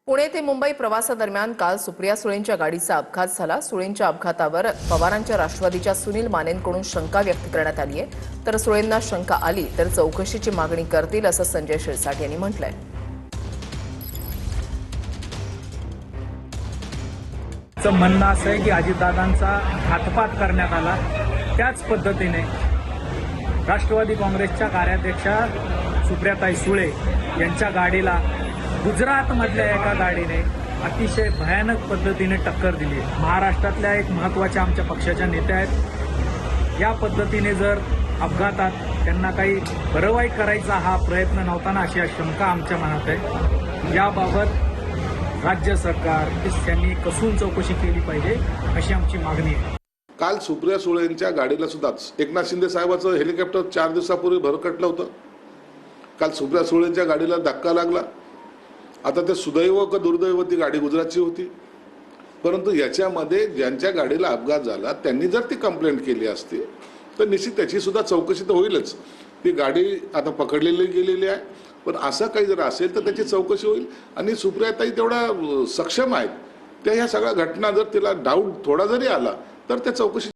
पुणे ते मुंबई प्रवासादरम्यान काल सुप्रिया सुळेंच्या गाडीचा अपघात झाला। सुळेंच्या अपघातावर पवारांच्या राष्ट्रवादीच्या सुनील मानेंकडून शंका व्यक्त करण्यात आली आहे। तर सुळेंना शंका आली तर चौकशीची मागणी करतील असं संजय शिरसाट यांनी म्हटलंय। म्हणणं असं आहे की अजितदादांचा घातपात करण्यात आला। त्याच पद्धतीने राष्ट्रवादी काँग्रेसच्या कार्याध्यक्षा सुप्रियाताई सुळे यांच्या गाडीला गुजरातमधल्या एका गाडीने अतिशय भयानक पद्धतीने टक्कर दिली। महाराष्ट्रातल्या एक महत्त्वाच्या आमच्या पक्षाच्या नेत्या आहेत। या पद्धतीने जर अपघातात त्यांना काही भरवाई करायचा हा प्रयत्न नव्हता ना, अशी शंका आमच्या मनात आहे। याबाबत राज्य सरकार यांनी कसून चौकशी केली पाहिजे अशी आमची मागणी आहे। काल सुप्रिया सुळेंच्या गाडीला सुद्धा एकनाथ शिंदे साहेबांचं हेलिकॉप्टर 4 दिवसापूर्वी भरकटलं होतं। काल सुप्रिया सुळेंच्या गाडीला धक्का लागला। आता ते सुदैव का दुर्दैव ती गाडी गुजरातची होती, परंतु याच्यामध्ये ज्यांच्या गाडीला अपघात झाला त्यांनी जर ती कंप्लेंट केली असती तर निश्चित त्याची सुद्धा चौकशी तर होईलच। ती गाडी आता पकडलेली गेलेली आहे, पण असं काही जर असेल तर त्याची चौकशी होईल। आणि सुप्रियाताई तेवढा सक्षम आहेत त्या ह्या सगळ्या घटना जर तिला डाऊट थोडा जरी आला तर त्या चौकशी